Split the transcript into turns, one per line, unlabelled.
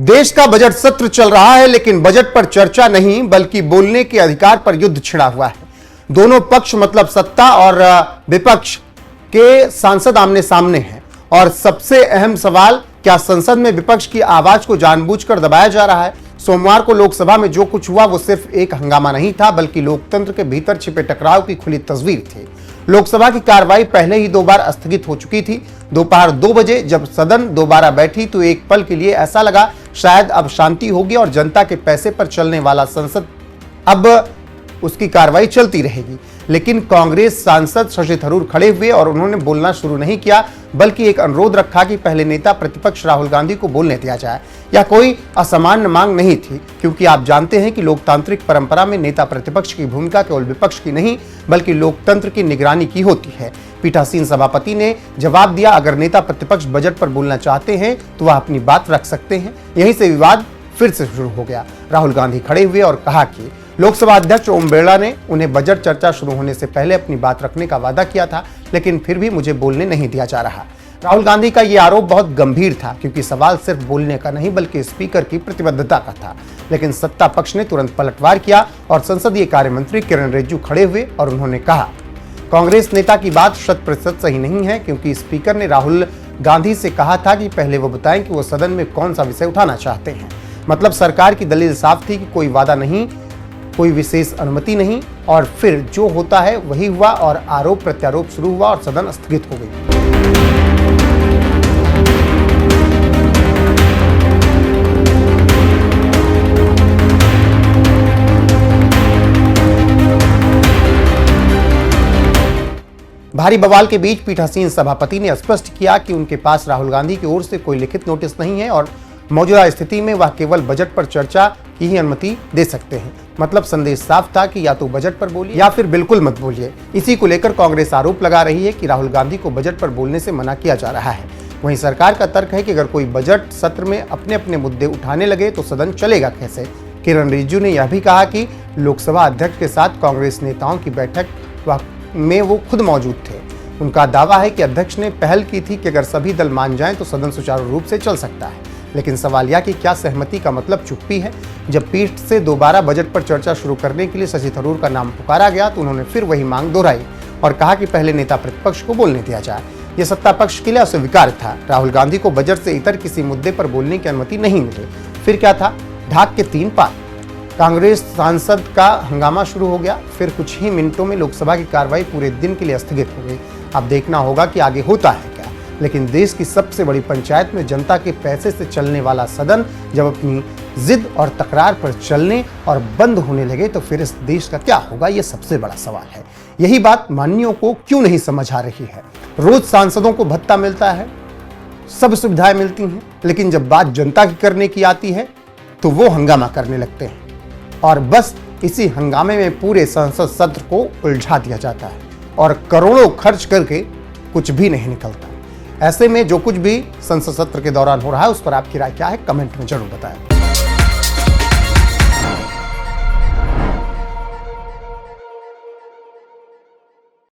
देश का बजट सत्र चल रहा है, लेकिन बजट पर चर्चा नहीं बल्कि बोलने के अधिकार पर युद्ध छिड़ा हुआ है। दोनों पक्ष मतलब सत्ता और विपक्ष के सांसद आमने सामने हैं और सबसे अहम सवाल, क्या संसद में विपक्ष की आवाज को जानबूझकर दबाया जा रहा है? सोमवार को लोकसभा में जो कुछ हुआ वो सिर्फ एक हंगामा नहीं था, बल्कि लोकतंत्र के भीतर छिपे टकराव की खुली तस्वीर थी। लोकसभा की कार्रवाई पहले ही 2 बार स्थगित हो चुकी थी। दोपहर 2 बजे जब सदन दोबारा बैठी तो एक पल के लिए ऐसा लगा शायद अब शांति होगी और जनता के पैसे पर चलने वाला संसद अब उसकी कार्रवाई चलती रहेगी। लेकिन कांग्रेस सांसद शशि थरूर खड़े हुए और उन्होंने बोलना शुरू नहीं किया, बल्कि एक अनुरोध रखा कि पहले नेता प्रतिपक्ष राहुल गांधी को बोलने दिया जाए। यह कोई असामान्य मांग नहीं थी, क्योंकि आप जानते हैं कि लोकतांत्रिक परंपरा में नेता प्रतिपक्ष की भूमिका केवल विपक्ष की नहीं बल्कि लोकतंत्र की निगरानी की होती है। पीठासीन सभापति ने जवाब दिया, अगर नेता प्रतिपक्ष बजट पर बोलना चाहते हैं तो वह अपनी बात रख सकते हैं। यहीं से विवाद फिर से शुरू हो गया। राहुल गांधी खड़े हुए और कहा कि लोकसभा अध्यक्ष ओम बिरला ने उन्हें बजट चर्चा शुरू होने से पहले अपनी बात रखने का वादा किया था, लेकिन फिर भी मुझे बोलने नहीं दिया जा रहा। राहुल गांधी का यह आरोप बहुत गंभीर था, क्योंकि सवाल सिर्फ बोलने का नहीं बल्कि स्पीकर की प्रतिबद्धता का था। लेकिन सत्ता पक्ष ने तुरंत पलटवार किया और संसदीय कार्य मंत्री किरण रिजिजू खड़े हुए और उन्होंने कहा, कांग्रेस नेता की बात 100% सही नहीं है, क्योंकि स्पीकर ने राहुल गांधी से कहा था कि पहले वो बताएं कि वो सदन में कौन सा विषय उठाना चाहते हैं। मतलब सरकार की दलील साफ थी कि कोई वादा नहीं, कोई विशेष अनुमति नहीं, और फिर जो होता है वही हुआ और आरोप प्रत्यारोप शुरू हुआ और सदन स्थगित हो गई। भारी बवाल के बीच पीठासीन सभापति ने स्पष्ट किया कि उनके पास राहुल गांधी की ओर से कोई लिखित नोटिस नहीं है और मौजूदा स्थिति में वह केवल बजट पर चर्चा की ही अनुमति दे सकते हैं। मतलब संदेश साफ था कि या तो बजट पर बोलिए या फिर बिल्कुल मत बोलिए। इसी को लेकर कांग्रेस आरोप लगा रही है कि राहुल गांधी को बजट पर बोलने से मना किया जा रहा है। वहीं सरकार का तर्क है कि अगर कोई बजट सत्र में अपने अपने मुद्दे उठाने लगे तो सदन चलेगा कैसे। किरण रिजिजू ने यह भी कहा कि लोकसभा अध्यक्ष के साथ कांग्रेस नेताओं की बैठक में वो खुद मौजूद थे। उनका दावा है कि अध्यक्ष ने पहल की थी कि अगर सभी दल मान जाएं तो सदन सुचारू रूप से चल सकता है। लेकिन सवाल यह कि क्या सहमति का मतलब चुप्पी है? जब पीठ से दोबारा बजट पर चर्चा शुरू करने के लिए शशि थरूर का नाम पुकारा गया तो उन्होंने फिर वही मांग दोहराई और कहा कि पहले नेता प्रतिपक्ष को बोलने दिया जाए। यह सत्ता पक्ष के लिए अस्वीकार्य था। राहुल गांधी को बजट से इतर किसी मुद्दे पर बोलने की अनुमति नहीं मिली। फिर क्या था? ढाक के 3 पार। कांग्रेस सांसद का हंगामा शुरू हो गया। फिर कुछ ही मिनटों में लोकसभा की कार्रवाई पूरे दिन के लिए स्थगित हो गई। अब देखना होगा कि आगे होता है क्या। लेकिन देश की सबसे बड़ी पंचायत में जनता के पैसे से चलने वाला सदन जब अपनी जिद और तकरार पर चलने और बंद होने लगे तो फिर इस देश का क्या होगा, ये सबसे बड़ा सवाल है। यही बात माननीयों को क्यों नहीं समझ आ रही है। रोज सांसदों को भत्ता मिलता है, सब सुविधाएं मिलती हैं, लेकिन जब बात जनता की करने की आती है तो वो हंगामा करने लगते हैं और बस इसी हंगामे में पूरे संसद सत्र को उलझा दिया जाता है और करोड़ों खर्च करके कुछ भी नहीं निकलता। ऐसे में जो कुछ भी संसद सत्र के दौरान हो रहा है उस पर आपकी राय क्या है, कमेंट में जरूर बताएं।